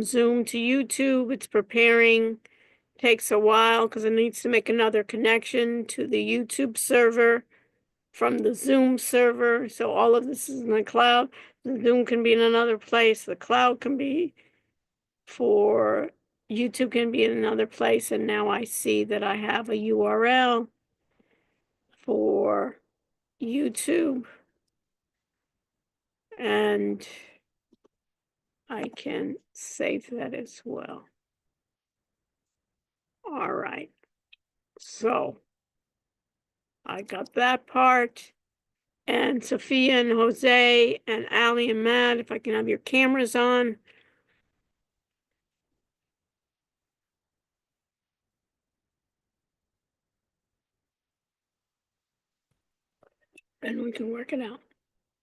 Zoom to YouTube. It's preparing. Takes a while because it needs to make another connection to the YouTube server from the Zoom server. So all of this is in the cloud. The Zoom can be in another place. The cloud can be for YouTube can be in another place. And now I see that I have a URL for YouTube. And I can save that as well. All right. So I got that part. And Sophia and Jose and Allie and Matt, if I can have your cameras on. And we can work it out.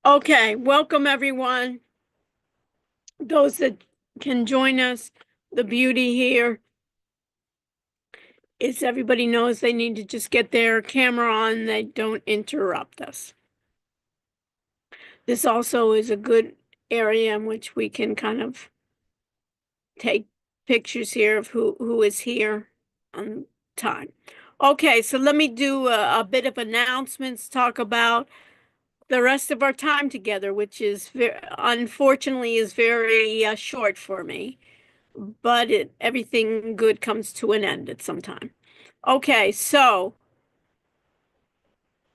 Okay, welcome everyone. Those that can join us. The beauty here is everybody knows they need to just get their camera on. They don't interrupt us. This also is a good area in which we can kind of take pictures here of who is here on time. Okay, so let me do a bit of announcements, talk about the rest of our time together, which is unfortunately is very short for me, but everything good comes to an end at some time. Okay, so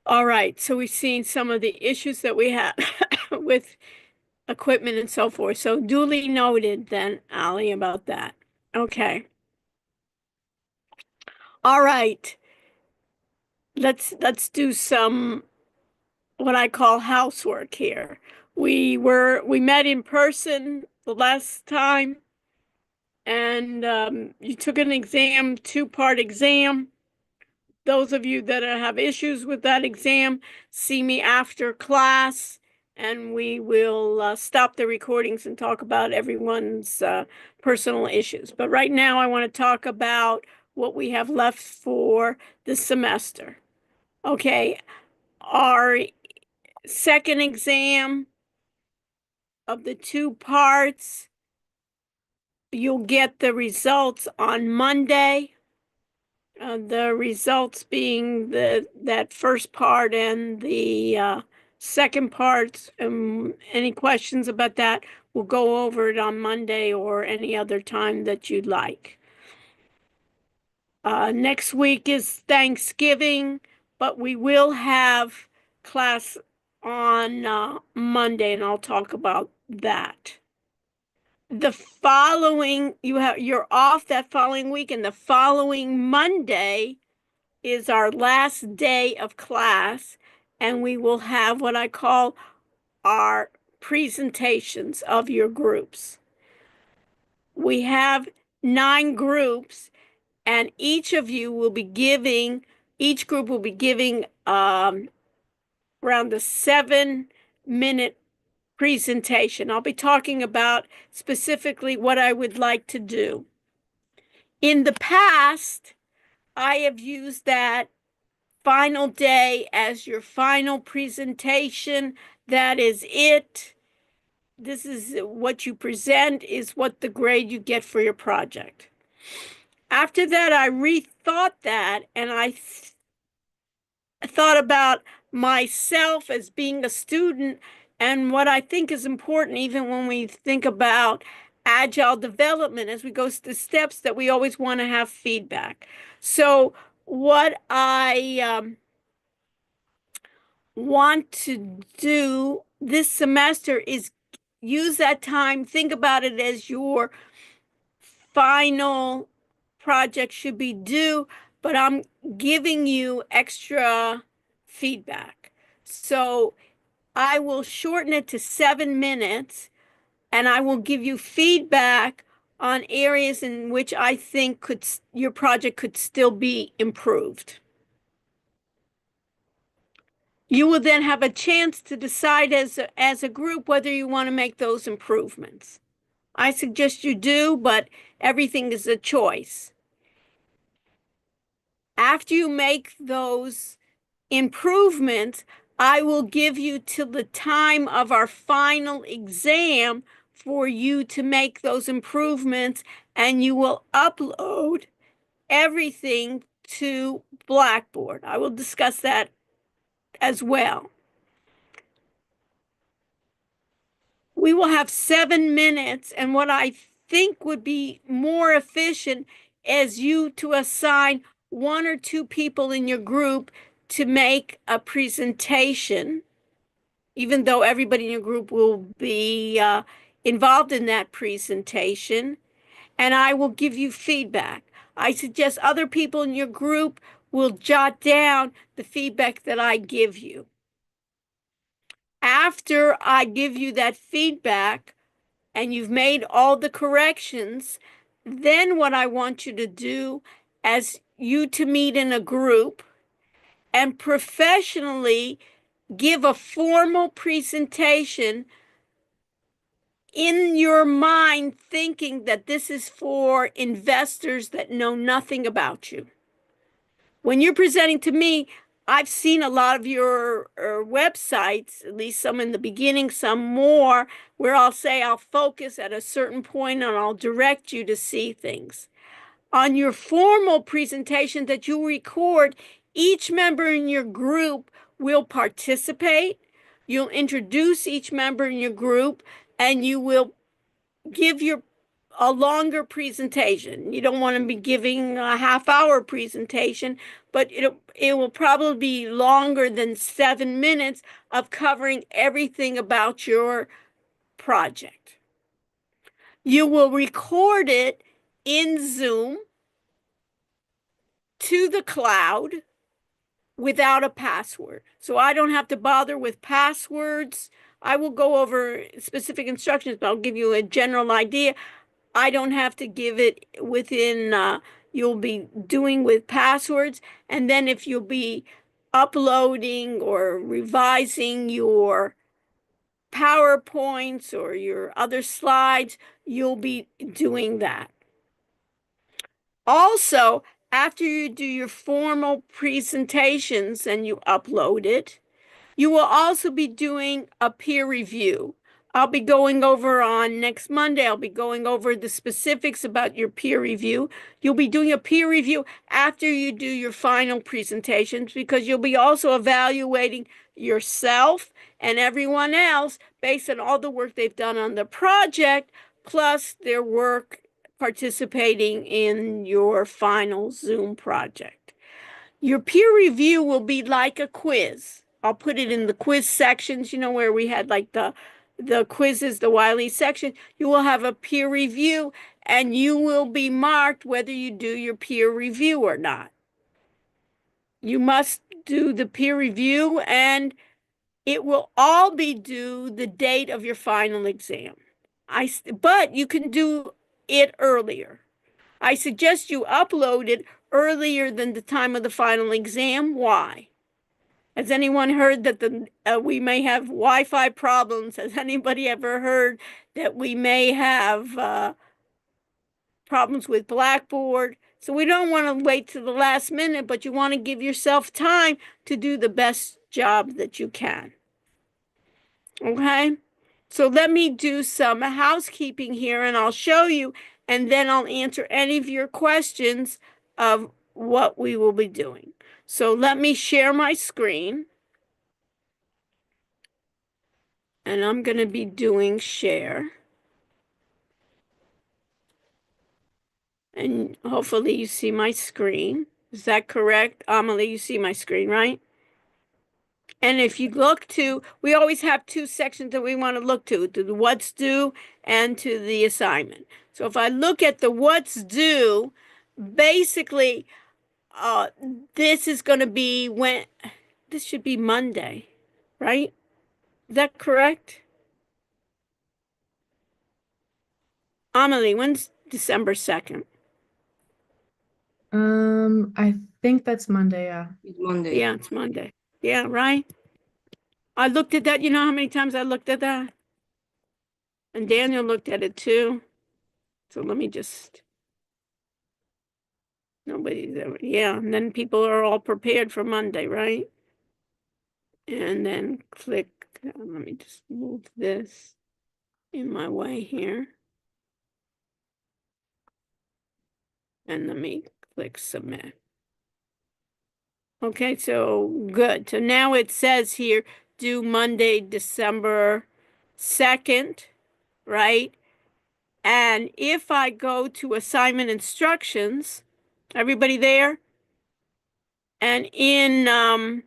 all right, so we've seen some of the issues that we have with equipment and so forth. So duly noted then, Allie, about that. Okay. All right. Let's do some what I call housework here. We met in person the last time, and you took an exam, two-part exam. Those of you that have issues with that exam, see me after class, and we will stop the recordings and talk about everyone's personal issues. But right now, I want to talk about what we have left for the semester. Okay, our second exam of the two parts, you'll get the results on Monday. The results being that first part and the second part. Any questions about that, we'll go over it on Monday or any other time that you'd like. Next week is Thanksgiving, but we will have class on Monday, and I'll talk about that. The following, you're off that following week, and the following Monday is our last day of class, and we will have what I call our presentations of your groups. We have 9 groups, and each group will be giving around a 7-minute presentation. I'll be talking about specifically what I would like to do. In the past, I have used that final day as your final presentation. That is it. This is what you present, is what the grade you get for your project. After that, I rethought that, and I thought about myself as being a student and what I think is important, even when we think about agile development, as we go to the steps, that we always want to have feedback. So what I want to do this semester is use that time, think about it as your final project should be due, but I'm giving you extra feedback. So I will shorten it to 7 minutes, and I will give you feedback on areas in which I think your project could still be improved. You will then have a chance to decide as a group whether you want to make those improvements. I suggest you do, but everything is a choice. After you make those improvements, I will give you till the time of our final exam for you to make those improvements, and you will upload everything to Blackboard. I will discuss that as well. We will have 7 minutes, and what I think would be more efficient is you to assign 1 or 2 people in your group to make a presentation, even though everybody in your group will be involved in that presentation, and I will give you feedback. I suggest other people in your group will jot down the feedback that I give you. After I give you that feedback and you've made all the corrections, then what I want you to do is you to meet in a group and professionally give a formal presentation in your mind, thinking that this is for investors that know nothing about you. When you're presenting to me, I've seen a lot of your websites, at least some in the beginning, some more, where I'll say I'll focus at a certain point and I'll direct you to see things. On your formal presentation that you record, each member in your group will participate. You'll introduce each member in your group, and you will give a longer presentation. You don't want to be giving a half-hour presentation, but it will probably be longer than 7 minutes of covering everything about your project. You will record it in Zoom to the cloud without a password. So I don't have to bother with passwords. I will go over specific instructions, but I'll give you a general idea. I don't have to give it within, you'll be doing with passwords. And then if you'll be uploading or revising your PowerPoints or your other slides, you'll be doing that. Also, after you do your formal presentations and you upload it, you will also be doing a peer review. I'll be going over on next Monday, I'll be going over the specifics about your peer review. You'll be doing a peer review after you do your final presentations, because you'll be also evaluating yourself and everyone else based on all the work they've done on the project, plus their work participating in your final Zoom project. Your peer review will be like a quiz. I'll put it in the quiz sections, where we had like the quizzes, the Wiley section. You will have a peer review, and you will be marked whether you do your peer review or not. You must do the peer review, and it will all be due the date of your final exam. But you can do it earlier. I suggest you upload it earlier than the time of the final exam. Why? Has anyone heard that we may have Wi-Fi problems? Has anybody ever heard that we may have problems with Blackboard? So we don't want to wait to the last minute, but you want to give yourself time to do the best job that you can. Okay? So let me do some housekeeping here, and I'll show you, and then I'll answer any of your questions of what we will be doing. So let me share my screen. And I'm going to be doing share. And hopefully you see my screen. Is that correct? Amelie, you see my screen, right? And if you look to, we always have 2 sections that we want to look to the what's due and to the assignment. So if I look at the what's due, basically, this is going to be this should be Monday, right? Is that correct? Amelie, when's December 2nd? I think that's Monday, yeah. It's Monday. Yeah, it's Monday. Yeah, right? I looked at that. You know how many times I looked at that? And Daniel looked at it too. So let me just, nobody's ever, yeah. And then people are all prepared for Monday, right? And then click, let me just move this. in my way here. And let me click submit. Okay, so good. So now it says here, due Monday, December 2nd, right? And if I go to assignment instructions, everybody there? And in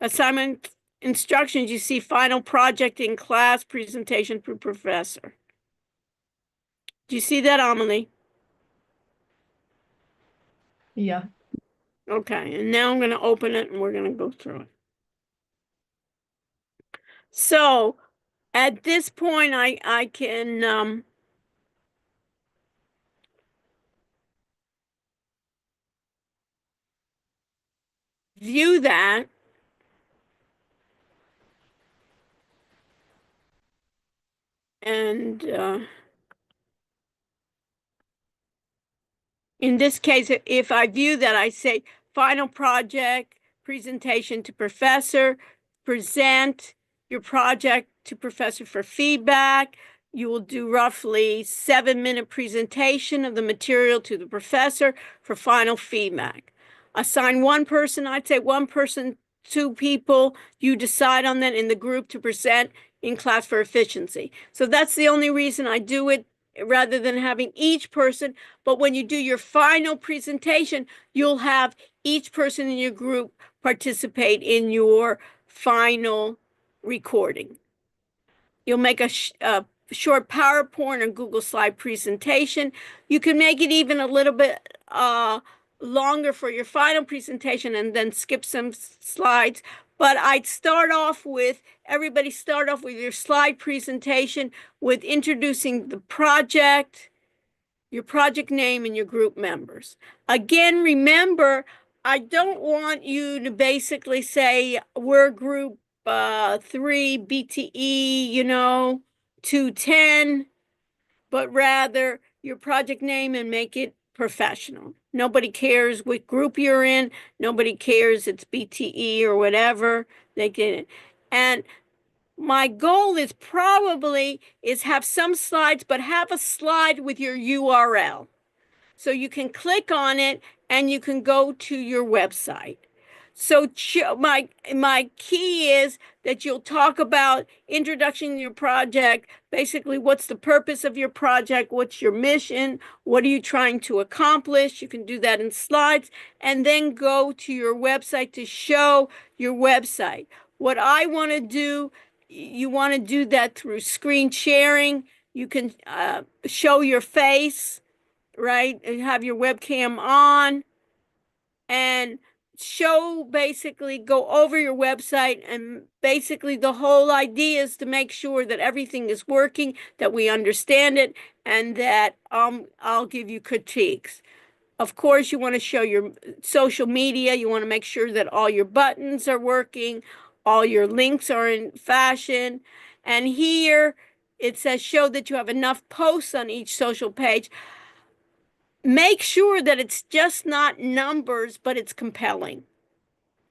assignment instructions, you see final project in class presentation for professor. Do you see that, Amelie? Yeah. Okay, and now I'm going to open it and we're going to go through it. So at this point, I can view that. And in this case, if I view that, I say final project, presentation to professor, present your project to professor for feedback. You will do roughly 7-minute presentation of the material to the professor for final feedback. Assign one person, I'd say one person, 2 people, you decide on that in the group to present in class for efficiency. So that's the only reason I do it rather than having each person. But when you do your final presentation, you'll have each person in your group participate in your final recording. You'll make a short PowerPoint or Google Slide presentation. You can make it even a little bit longer for your final presentation and then skip some slides. But I'd everybody start off with your slide presentation with introducing the project, your project name, and your group members. Again, remember, I don't want you to basically say we're group 3 BTE, 210, but rather your project name and make it professional. Nobody cares what group you're in. Nobody cares it's BTE or whatever. They get it. And my goal is have some slides, but have a slide with your URL. So you can click on it and you can go to your website. So my key is that you'll talk about introduction to your project, basically what's the purpose of your project, what's your mission, what are you trying to accomplish. You can do that in slides and then go to your website to show your website. What I want to do, you want to do that through screen sharing. You can show your face, right, and have your webcam on and go over your website. And basically the whole idea is to make sure that everything is working, that we understand it, and that I'll give you critiques. Of course, you want to show your social media. You want to make sure that all your buttons are working, all your links are in fashion. And here it says show that you have enough posts on each social page. Make sure that it's just not numbers, but it's compelling.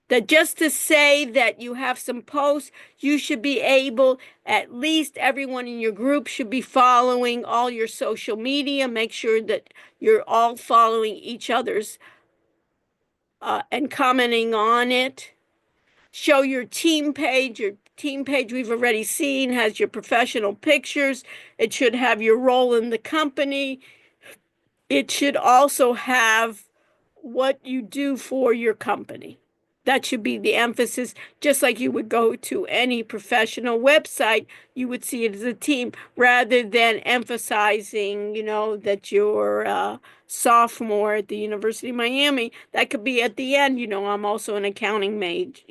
That just to say that you have some posts, you should be able, at least everyone in your group should be following all your social media. Make sure that you're all following each other's and commenting on it. Show your team page. Your team page we've already seen has your professional pictures. It should have your role in the company. It should also have what you do for your company. That should be the emphasis. Just like you would go to any professional website, you would see it as a team rather than emphasizing, that you're a sophomore at the University of Miami. That could be at the end, I'm also an accounting major,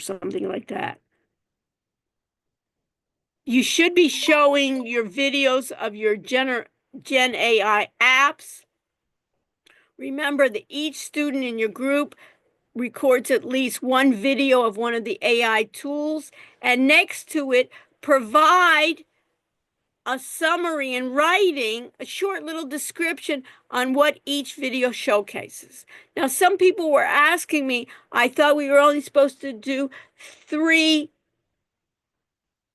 something like that. You should be showing your videos of your Gen AI apps. Remember that each student in your group records at least one video of one of the AI tools, and next to it, provide a summary in writing, a short little description on what each video showcases. Now, some people were asking me, I thought we were only supposed to do 3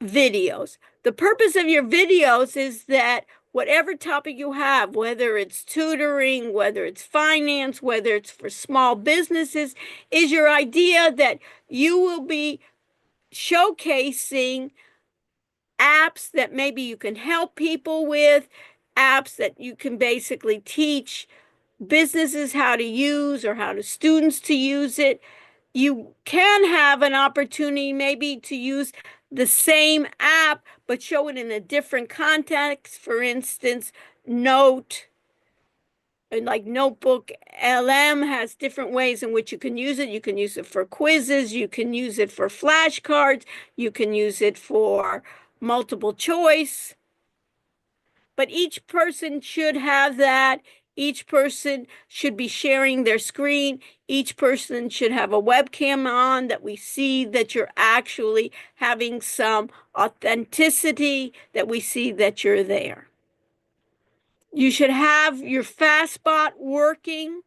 videos. The purpose of your videos is that whatever topic you have, whether it's tutoring, whether it's finance, whether it's for small businesses, is your idea that you will be showcasing apps that maybe you can help people with, apps that you can basically teach businesses how to use or how to students to use it. You can have an opportunity maybe to use the same app, but show it in a different context. For instance, Note, like Notebook LM has different ways in which you can use it. You can use it for quizzes, you can use it for flashcards, you can use it for multiple choice. But each person should have that. Each person should be sharing their screen. Each person should have a webcam on that we see that you're actually having some authenticity, that we see that you're there. You should have your Fastbot working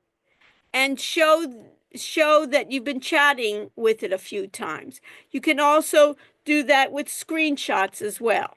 and show that you've been chatting with it a few times. You can also do that with screenshots as well.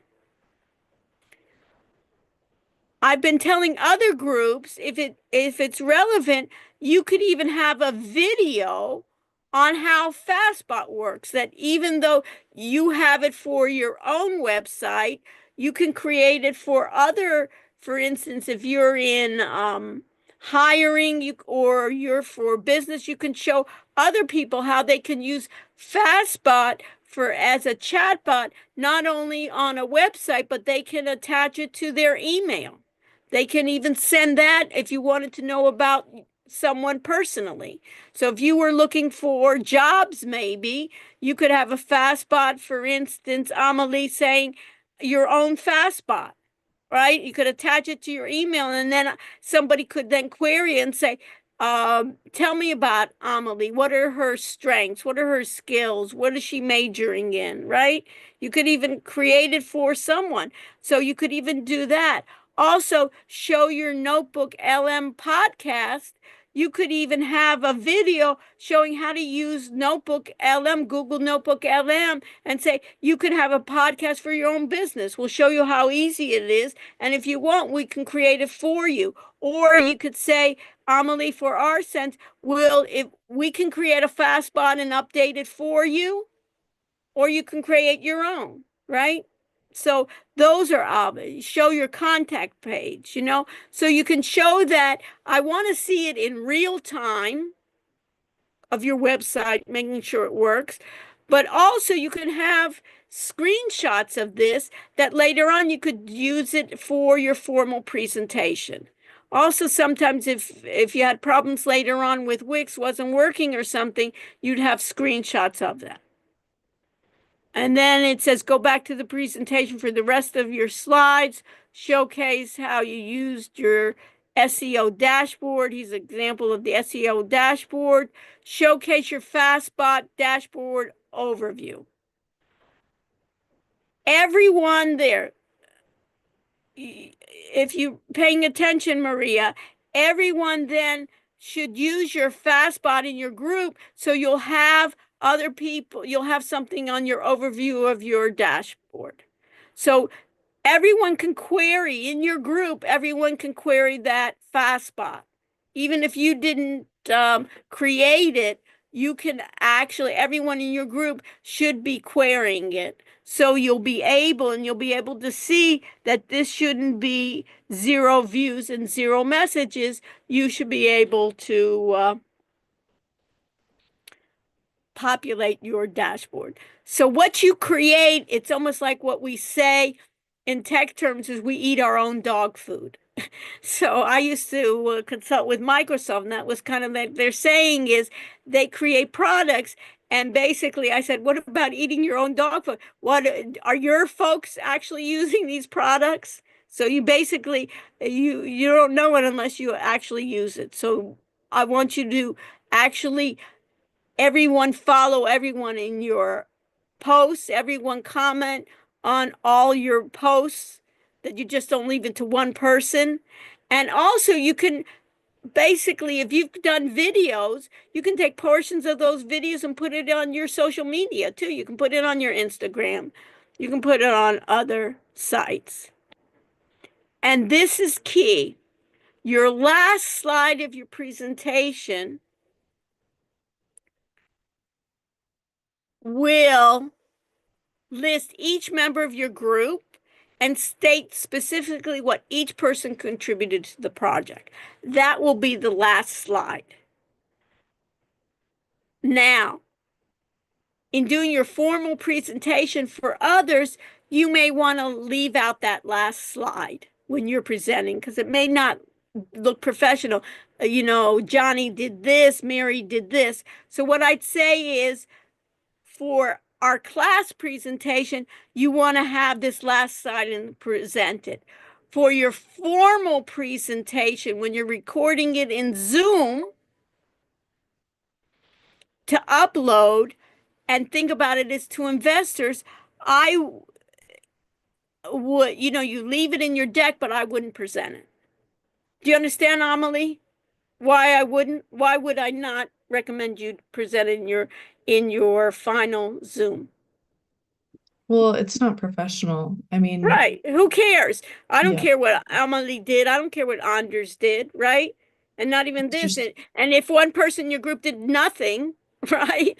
I've been telling other groups if it's relevant, you could even have a video on how Fastbot works, that even though you have it for your own website, you can create it for other, for instance, if you're in hiring or you're for business, you can show other people how they can use Fastbot for as a chatbot, not only on a website, but they can attach it to their email. They can even send that if you wanted to know about someone personally. So if you were looking for jobs, maybe you could have a Fastbot, for instance, Amelie saying your own Fastbot, right? You could attach it to your email, and then somebody could then query and say, tell me about Amelie. What are her strengths? What are her skills? What is she majoring in, right? You could even create it for someone. So you could even do that. Also, show your Notebook LM podcast. You could even have a video showing how to use Notebook LM, Google Notebook LM, and say, you could have a podcast for your own business. We'll show you how easy it is. And if you want, we can create it for you. Or you could say, Amelie, for our sense, if we can create a Fastbot and update it for you, or you can create your own, right? So those are obvious. Show your contact page, so you can show that I want to see it in real time of your website, making sure it works. But also you can have screenshots of this that later on you could use it for your formal presentation. Also, sometimes if you had problems later on with Wix wasn't working or something, you'd have screenshots of that. And then it says, go back to the presentation for the rest of your slides, showcase how you used your SEO dashboard. Here's an example of the SEO dashboard. Showcase your Fastbot dashboard overview. Everyone there, if you're paying attention, Maria, everyone then should use your Fastbot in your group so you'll have other people, you'll have something on your overview of your dashboard. So everyone can query in your group, everyone can query that Fastbot. Even if you didn't create it, you can actually, everyone in your group should be querying it. So you'll be able to see that this shouldn't be 0 views and 0 messages. You should be able to populate your dashboard. So what you create, it's almost like what we say in tech terms is we eat our own dog food. So I used to consult with Microsoft, and that was kind of like they're saying is they create products. And basically I said, what about eating your own dog food? What are your folks actually using these products? So you basically, you don't know it unless you actually use it. So I want you to actually everyone follow everyone in your posts, everyone comment on all your posts, that you just don't leave it to one person. And also you can basically, if you've done videos, you can take portions of those videos and put it on your social media too. You can put it on your Instagram. You can put it on other sites. And this is key. Your last slide of your presentation will list each member of your group and state specifically what each person contributed to the project. That will be the last slide. Now, in doing your formal presentation for others, you may want to leave out that last slide when you're presenting because it may not look professional. Johnny did this, Mary did this. So what I'd say is for our class presentation, you want to have this last slide and present it. For your formal presentation, when you're recording it in Zoom to upload, and think about it as to investors, I would, you leave it in your deck, but I wouldn't present it. Do you understand, Amelie? Why I wouldn't? Why would I not recommend you present it in your final Zoom? Well, it's not professional. I mean, Right. Who cares? I don't yeah, care what Amelie did. I don't care what Anders did, right? And not even it's this. just, And if one person in your group did nothing, right?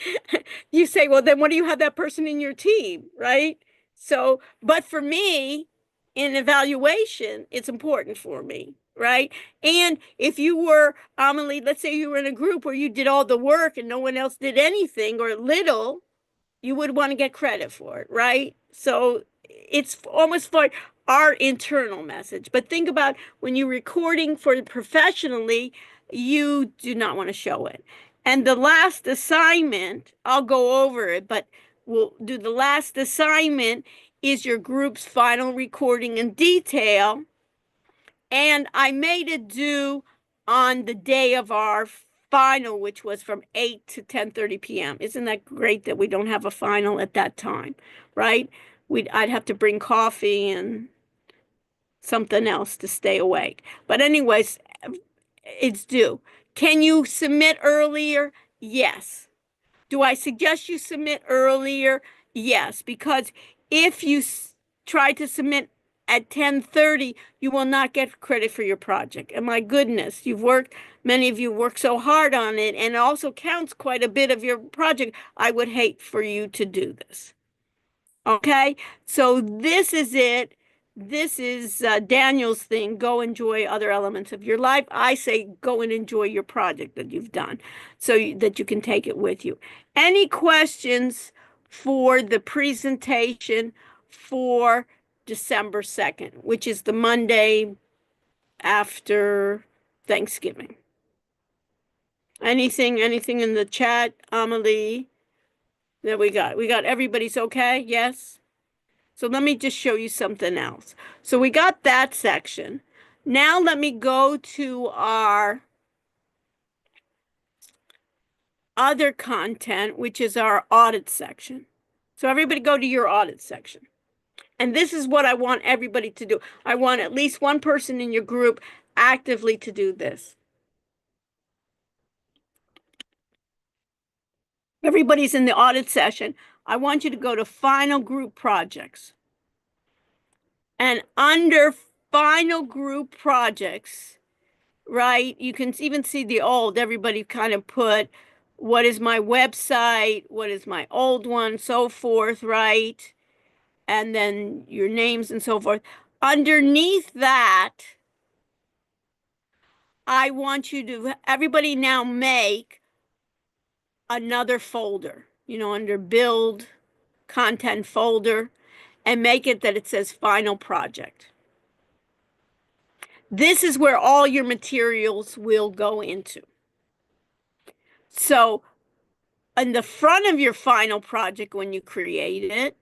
You say, well, then what do you have that person in your team, right? So, but for me, in evaluation, it's important for me, right? And if you were, Amelie, let's say you were in a group where you did all the work and no one else did anything or little, you would want to get credit for it, right? So it's almost for our internal message. But think about when you're recording for professionally, you do not want to show it. And the last assignment, I'll go over it, but we'll do the last assignment is your group's final recording in detail. And I made it due on the day of our final, which was from 8 to 10:30 p.m. Isn't that great that we don't have a final at that time, right? I'd have to bring coffee and something else to stay awake. But anyways, it's due. Can you submit earlier? Yes. Do I suggest you submit earlier? Yes, because if you try to submit at 10:30, you will not get credit for your project. And my goodness, many of you worked so hard on it, and it also counts quite a bit of your project. I would hate for you to do this. Okay, so this is it. This is Daniel's thing. Go enjoy other elements of your life. I say go and enjoy your project that you've done that you can take it with you. Any questions for the presentation for December 2nd, which is the Monday after Thanksgiving? Anything in the chat, Amelie, that we got? We got everybody's okay? Yes? So let me just show you something else. So we got that section. Now let me go to our other content, which is our audit section. So everybody go to your audit section. And this is what I want everybody to do. I want at least one person in your group actively to do this. Everybody's in the audit session. I want you to go to final group projects. And under final group projects, right? You can even see the old, everybody kind of put, what is my website? What is my old one? So forth, right? And then your names and so forth. Underneath that, I want you to, everybody now make another folder, under build content folder, and make it that it says final project. This is where all your materials will go into. So on the front of your final project when you create it,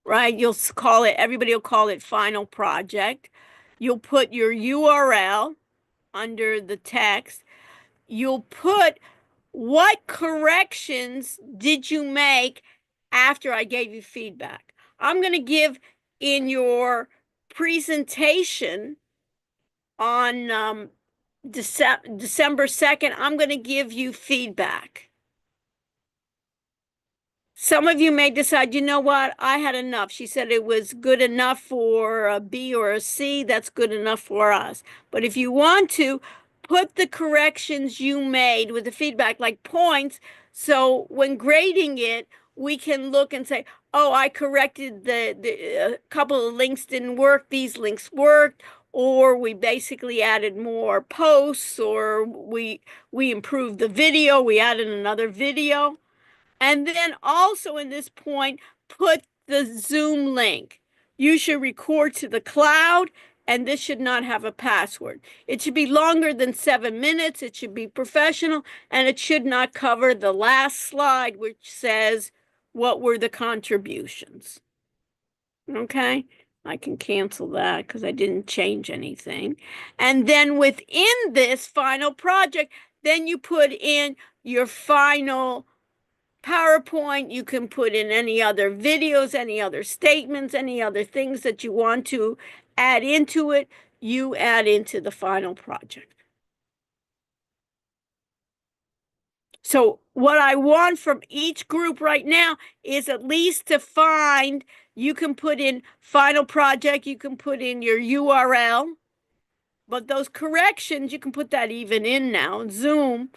right, everybody will call it final project. You'll put your URL under the text. You'll put what corrections did you make after I gave you feedback. I'm going to give in your presentation on December 2nd, I'm going to give you feedback. Some of you may decide, you know what, I had enough. She said it was good enough for a B or a C. That's good enough for us. But if you want to, put the corrections you made with the feedback, like points. So when grading it, we can look and say, oh, I corrected the couple of links didn't work. These links worked. Or we basically added more posts, or we improved the video. We added another video. And then also in this point, put the Zoom link. You should record to the cloud, and this should not have a password. It should be longer than 7 minutes. It should be professional, and it should not cover the last slide, which says, what were the contributions? Okay, I can cancel that because I didn't change anything. And then within this final project, then you put in your final PowerPoint. You can put in any other videos, any other statements, any other things that you want to add into it, you add into the final project. So what I want from each group right now is at least to find, you can put in final project, you can put in your URL, but those corrections, you can put that even in now. Zoom,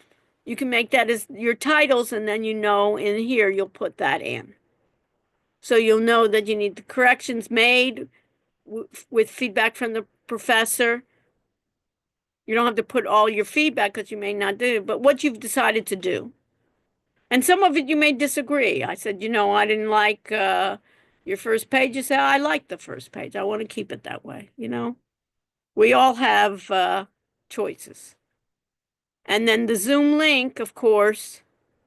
you can make that as your titles, and then you know in here you'll put that in. So you'll know that you need the corrections made with feedback from the professor. You don't have to put all your feedback because you may not do it, but what you've decided to do. And some of it you may disagree. I said, you know, I didn't like your first page. You say, I like the first page. I want to keep it that way, you know. We all have choices. And then the Zoom link, of course,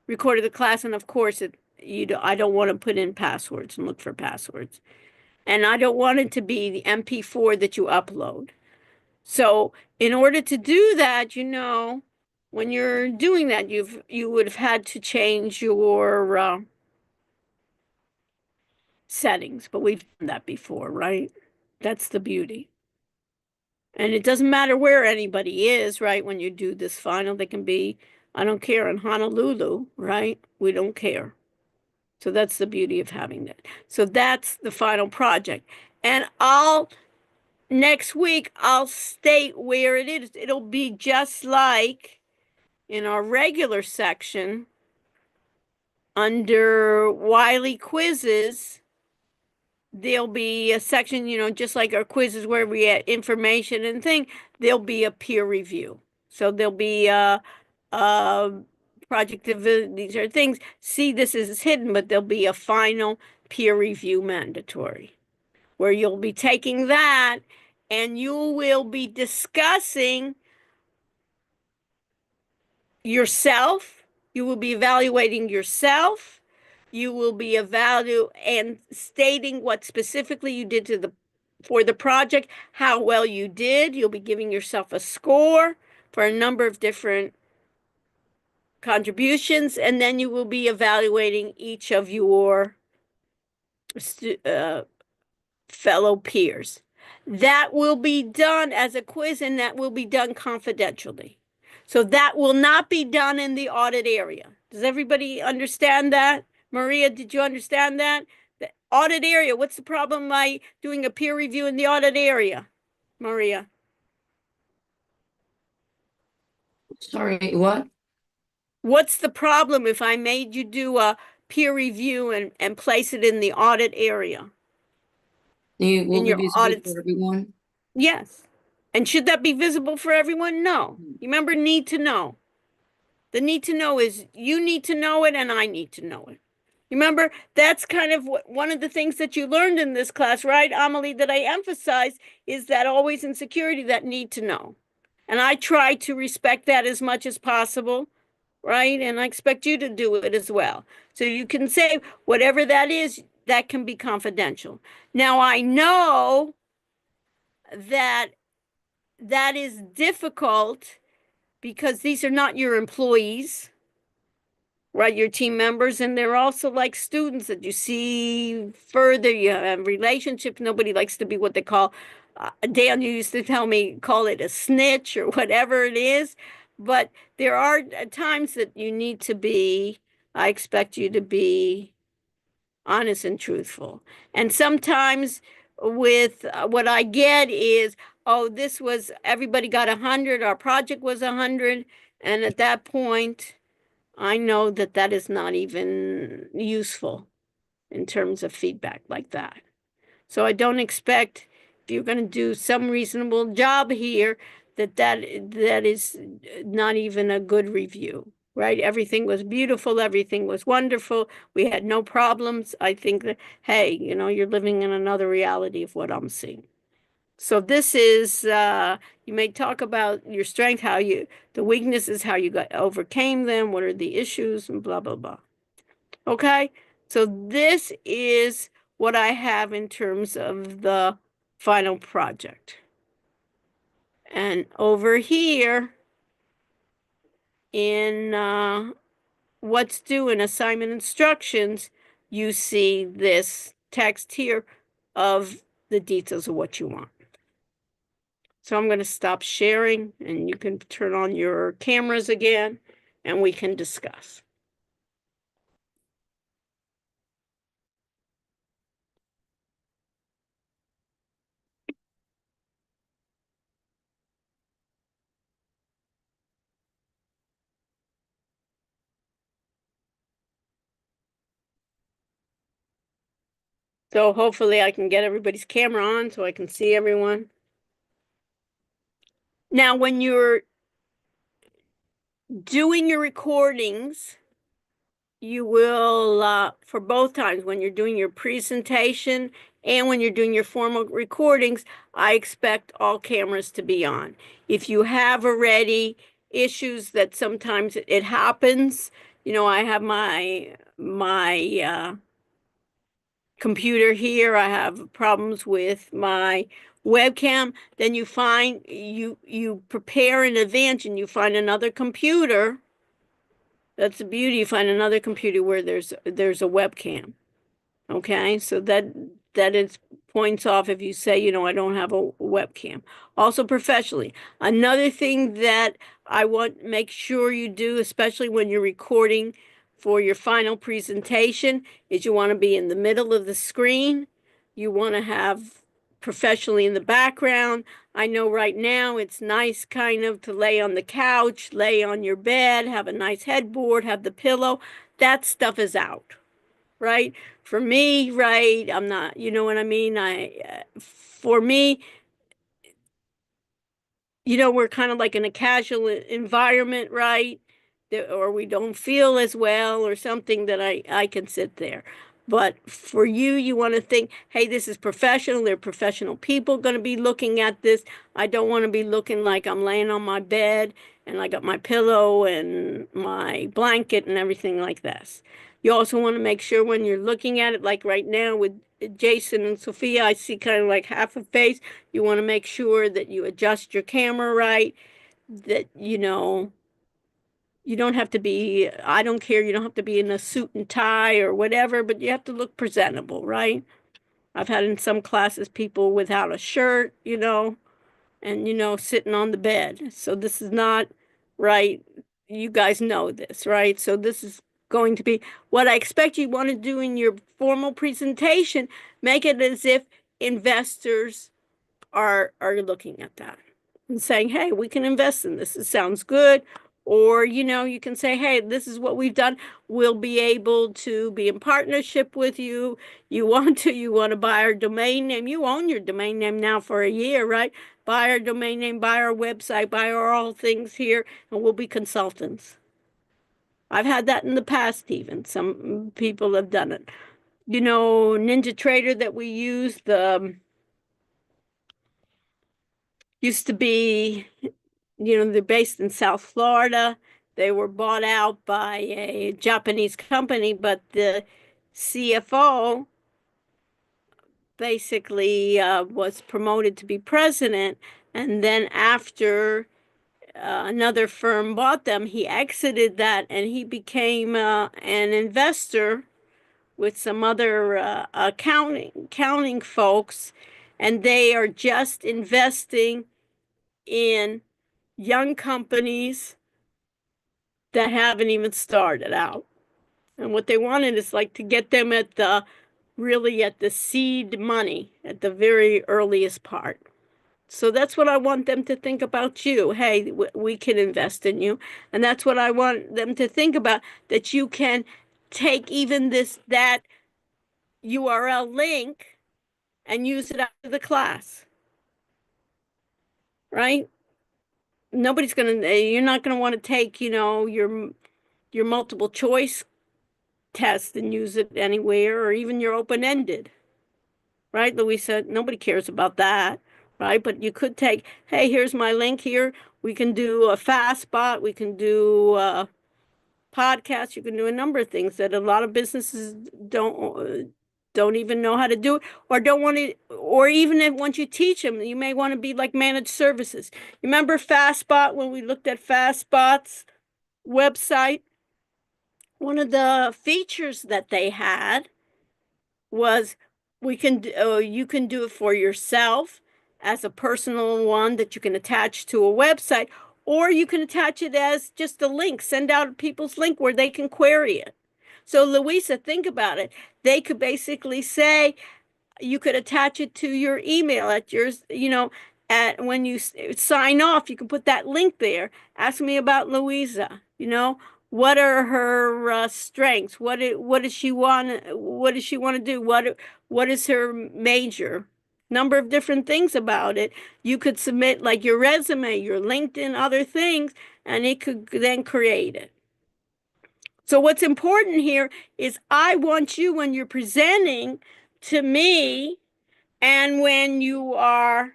recorded the class, and of course, I don't want to put in passwords and look for passwords. And I don't want it to be the MP4 that you upload. So in order to do that, you know, when you're doing that, you would have had to change your settings, but we've done that before, right? That's the beauty. And it doesn't matter where anybody is, right? When you do this final, they can be, I don't care, in Honolulu, right? We don't care. So that's the beauty of having that. So that's the final project. And next week, I'll state where it is. It'll be just like in our regular section under Wiley quizzes. There'll be a section, you know, just like our quizzes where we add information and thing, there'll be a peer review. So there'll be a project, these are things. See, this is hidden, but there'll be a final peer review mandatory where you'll be taking that and you will be discussing yourself. You will be evaluating yourself. You will be evaluating and stating what specifically you did for the project, how well you did. You'll be giving yourself a score for a number of different contributions, and then you will be evaluating each of your fellow peers. That will be done as a quiz, and that will be done confidentially. So that will not be done in the audit area. Does everybody understand that? Maria, did you understand that? The audit area, what's the problem by doing a peer review in the audit area? Maria? Sorry, what? What's the problem if I made you do a peer review and place it in the audit area? Will In be your visible audits? for everyone? Yes. And should that be visible for everyone? No. You remember need to know. The need to know is you need to know it and I need to know it. Remember, that's kind of one of the things that you learned in this class, right, Amelie, that I emphasize is that always in security, that need to know. And I try to respect that as much as possible, right? And I expect you to do it as well. So you can say whatever that is, that can be confidential. Now, I know that that is difficult because these are not your employees, right? Your team members, and they're also like students that you see further. You have relationships. Nobody likes to be what they call, Dan, you used to tell me, call it a snitch or whatever it is. But there are times that you need to be, I expect you to be honest and truthful. And sometimes with what I get is, oh, this was, everybody got 100, our project was 100. And at that point, I know that that is not even useful in terms of feedback like that. So I don't expect, if you're going to do some reasonable job here, that is not even a good review, right? Everything was beautiful, everything was wonderful. We had no problems. I think that, hey, you're living in another reality of what I'm seeing. So this is, you may talk about your strength, the weaknesses, how you overcame them, what are the issues, and blah, blah, blah. Okay, so this is what I have in terms of the final project. And over here in what's due in assignment instructions, you see this text here of the details of what you want. So I'm going to stop sharing and you can turn on your cameras again and we can discuss. So hopefully I can get everybody's camera on so I can see everyone. Now, when you're doing your recordings, you will, for both times, when you're doing your presentation and when you're doing your formal recordings, I expect all cameras to be on. If you have already issues that sometimes it happens, I have my computer here, I have problems with my webcam, then you prepare in advance and you find another computer. That's the beauty. You find another computer where there's a webcam. Okay, so that is points off if you say, I don't have a webcam. Also professionally. Another thing that I want make sure you do, especially when you're recording for your final presentation, is you want to be in the middle of the screen. You want to have professionally in the background. I know right now it's nice kind of to lay on the couch, lay on your bed, have a nice headboard, have the pillow. That stuff is out, right? For me, right, I'm not, you know what I mean? For me, we're kind of like in a casual environment, right? Or we don't feel as well or something that I can sit there. But for you, you want to think, hey, this is professional. There are professional people going to be looking at this. I don't want to be looking like I'm laying on my bed and I got my pillow and my blanket and everything like this. You also want to make sure when you're looking at it, like right now with Jason and Sophia, I see kind of like half a face. You want to make sure that you adjust your camera right, that, you don't have to be, I don't care, you don't have to be in a suit and tie or whatever, but you have to look presentable, right? I've had in some classes people without a shirt, and, sitting on the bed. So this is not right. You guys know this, right? So this is going to be what I expect you want to do in your formal presentation. Make it as if investors are looking at that and saying, hey, we can invest in this. It sounds good. Or, you can say, hey, this is what we've done. We'll be able to be in partnership with you. You want to buy our domain name. You own your domain name now for a year, right? Buy our domain name, buy our website, buy our all things here, and we'll be consultants. I've had that in the past even. Some people have done it. Ninja Trader that we use, used to be, they're based in South Florida. They were bought out by a Japanese company, but the CFO basically was promoted to be president. And then after another firm bought them, he exited that and he became an investor with some other accounting folks. And they are just investing in young companies that haven't even started out. And what they wanted is like to get them at the really at the seed money, at the very earliest part. So that's what I want them to think about you. Hey, we can invest in you. And that's what I want them to think about, that you can take even that URL link and use it after the class, right? You're not gonna want to take, your multiple choice test and use it anywhere, or even your open-ended, right, Louisa? Nobody cares about that, right? But you could take, hey, here's my link here. We can do a fast spot. We can do a podcast. You can do a number of things that a lot of businesses don't even know how to do it, or don't want to, or even if once you teach them, you may want to be like managed services. Remember FastSpot when we looked at FastSpot's website? One of the features that they had was you can do it for yourself as a personal one that you can attach to a website, or you can attach it as just a link, send out people's link where they can query it. So Louisa, think about it. They could basically say, you could attach it to your email at yours, at when you sign off, you can put that link there. Ask me about Louisa, what are her strengths? What does she want? What does she want to do? What is her major? Number of different things about it. You could submit like your resume, your LinkedIn, other things, and it could then create it. So what's important here is I want you, when you're presenting to me and when you are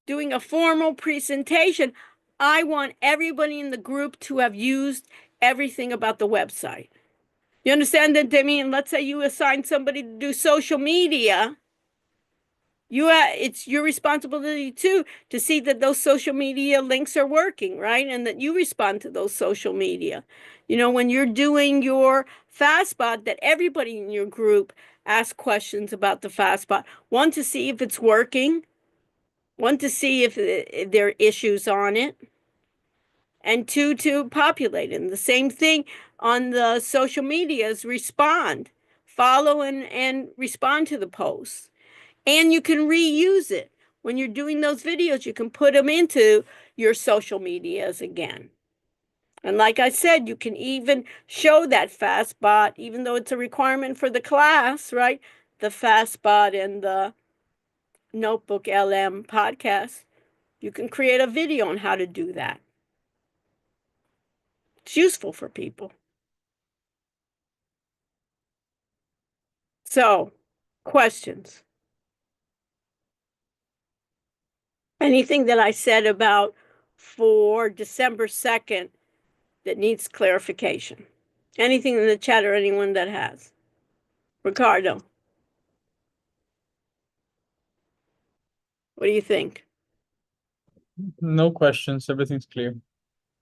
doing a formal presentation, I want everybody in the group to have used everything about the website. You understand that, Damien? Let's say you assign somebody to do social media. It's your responsibility too to see that those social media links are working, right? And that you respond to those social media. When you're doing your FastSpot, that everybody in your group asks questions about the FastSpot. One, to see if it's working. One, to see if there are issues on it. And two, to populate it. And the same thing on the social medias, respond. Follow and respond to the posts. And you can reuse it. When you're doing those videos, you can put them into your social medias again. And like I said, you can even show that FastSpot, even though it's a requirement for the class, right? The FastSpot and the Notebook LM podcast. You can create a video on how to do that. It's useful for people. So, questions? Anything that I said about for December 2nd that needs clarification? Anything in the chat or anyone that has? Ricardo, what do you think? No questions. Everything's clear.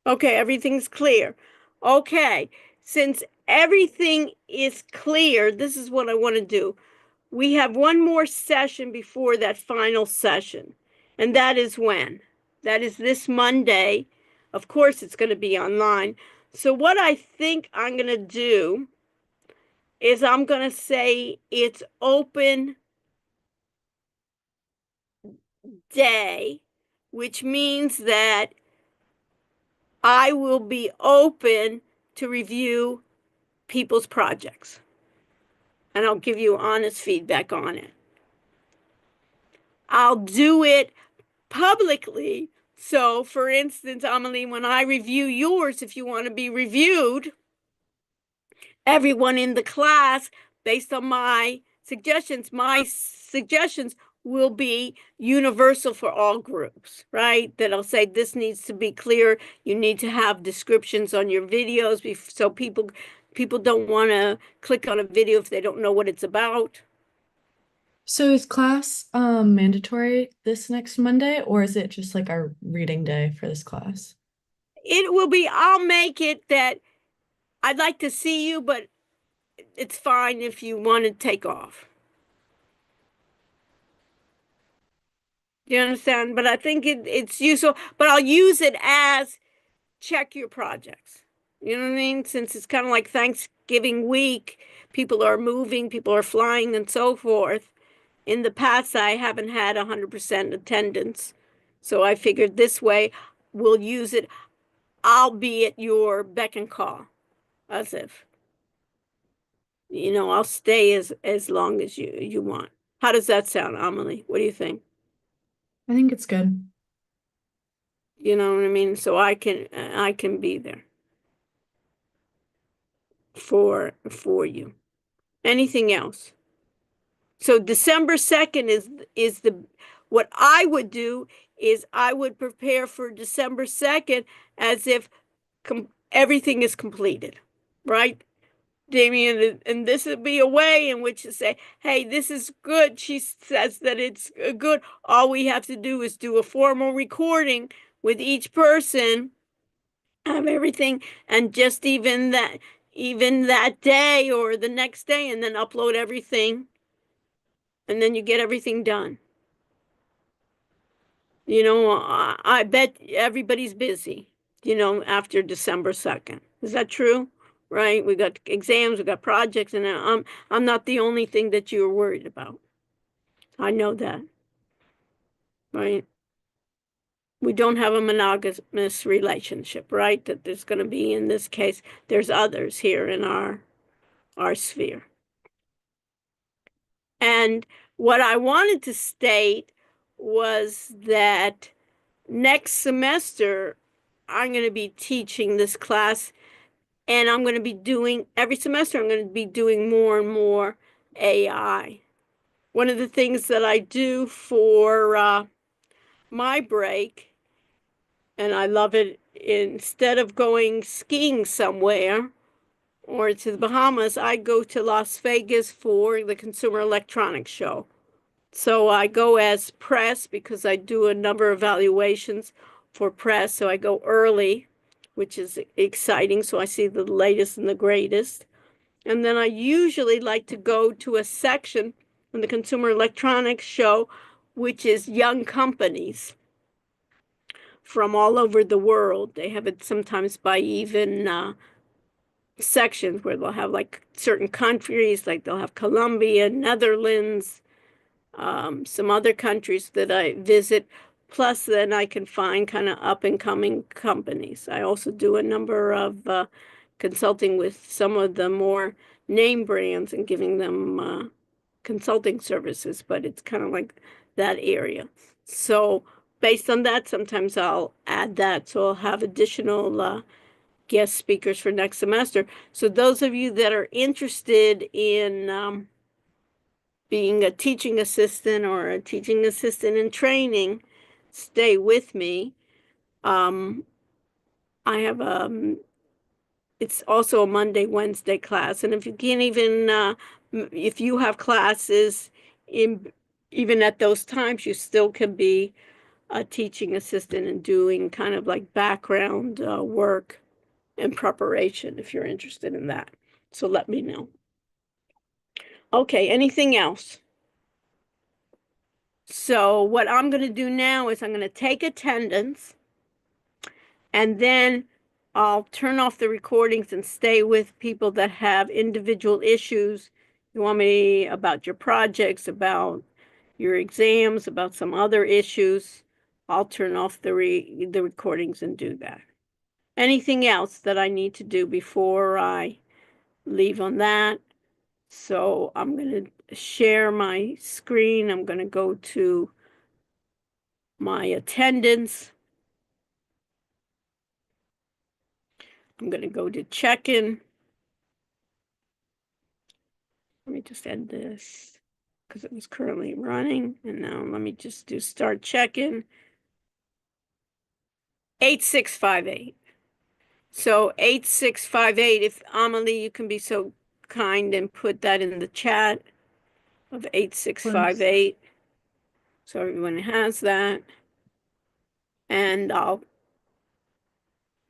Okay, everything's clear. Okay, since everything is clear, this is what I want to do. We have one more session before that final session, and that is when? That is this Monday. Of course, it's going to be online. So what I think I'm going to do is I'm going to say it's open day, which means that I will be open to review people's projects. And I'll give you honest feedback on it. I'll do it publicly. So, for instance, Amelie, when I review yours, if you want to be reviewed, everyone in the class, based on my suggestions will be universal for all groups, right? That I'll say this needs to be clear. You need to have descriptions on your videos so people don't want to click on a video if they don't know what it's about. So is class mandatory this next Monday, or is it just like our reading day for this class? It will be, I'll make it that I'd like to see you, but it's fine if you want to take off. Do you understand? But I think it's useful, but I'll use it as check your projects. You know what I mean? Since it's kind of like Thanksgiving week, people are moving, people are flying and so forth. In the past, I haven't had 100% attendance. So I figured this way we'll use it. I'll be at your beck and call, as if, I'll stay as long as you want. How does that sound, Amelie? What do you think? I think it's good. You know what I mean? So I can be there for you. Anything else? So December 2nd is the what I would do is I would prepare for December 2nd as if everything is completed, right? Damien, and this would be a way in which to say, hey, this is good. She says that it's good. All we have to do is do a formal recording with each person, have everything, and just even that day or the next day, and then upload everything, and then you get everything done. I bet everybody's busy, after December 2nd. Is that true? Right? We got exams, we got projects, and I'm not the only thing that you're worried about. I know that. Right? We don't have a monogamous relationship, right? That there's going to be, in this case, there's others here in our sphere. And what I wanted to state was that next semester, I'm going to be teaching this class, and I'm going to be doing, every semester, I'm going to be doing more and more AI. One of the things that I do for my break, and I love it, instead of going skiing somewhere or to the Bahamas, I go to Las Vegas for the Consumer Electronics Show. So I go as press because I do a number of evaluations for press. So I go early, which is exciting. So I see the latest and the greatest. And then I usually like to go to a section in the Consumer Electronics Show, which is young companies from all over the world. They have it sometimes by even sections where they'll have like certain countries, like they'll have Colombia, Netherlands, some other countries that I visit. Plus, then I can find kind of up and coming companies. I also do a number of consulting with some of the more name brands and giving them consulting services, but it's kind of like that area. So based on that, sometimes I'll add that. So I'll have additional guest speakers for next semester. So those of you that are interested in being a teaching assistant or a teaching assistant in training, stay with me. I have it's also a Monday, Wednesday class. And if you can't even, if you have classes in even at those times, you still can be a teaching assistant and doing kind of like background work and preparation if you're interested in that. So let me know. Okay, anything else? So what I'm going to do now is I'm going to take attendance, and then I'll turn off the recordings and stay with people that have individual issues. You want me about your projects, about your exams, about some other issues, I'll turn off the recordings and do that. Anything else that I need to do before I leave on that? So I'm going to share my screen. I'm going to go to my attendance. I'm going to go to check-in. Let me just end this because it was currently running. And now let me just do start check-in. 8658. So 8658, if Amelie, you can be so kind and put that in the chat of 8658. So everyone has that. And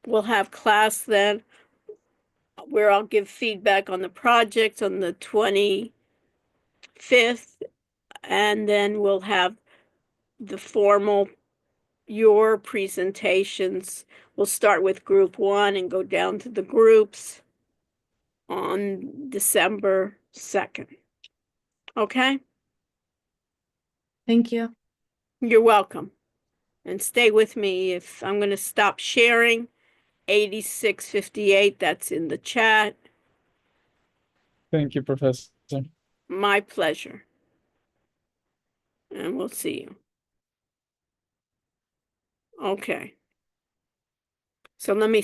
we'll have class then where I'll give feedback on the project on the 25th, and then we'll have the formal, your presentations. We'll start with group 1 and go down to the groups. on December 2nd. Okay? Thank you. You're welcome. And stay with me if I'm going to stop sharing. 8658, that's in the chat. Thank you, Professor. My pleasure. And we'll see you. Okay. So let me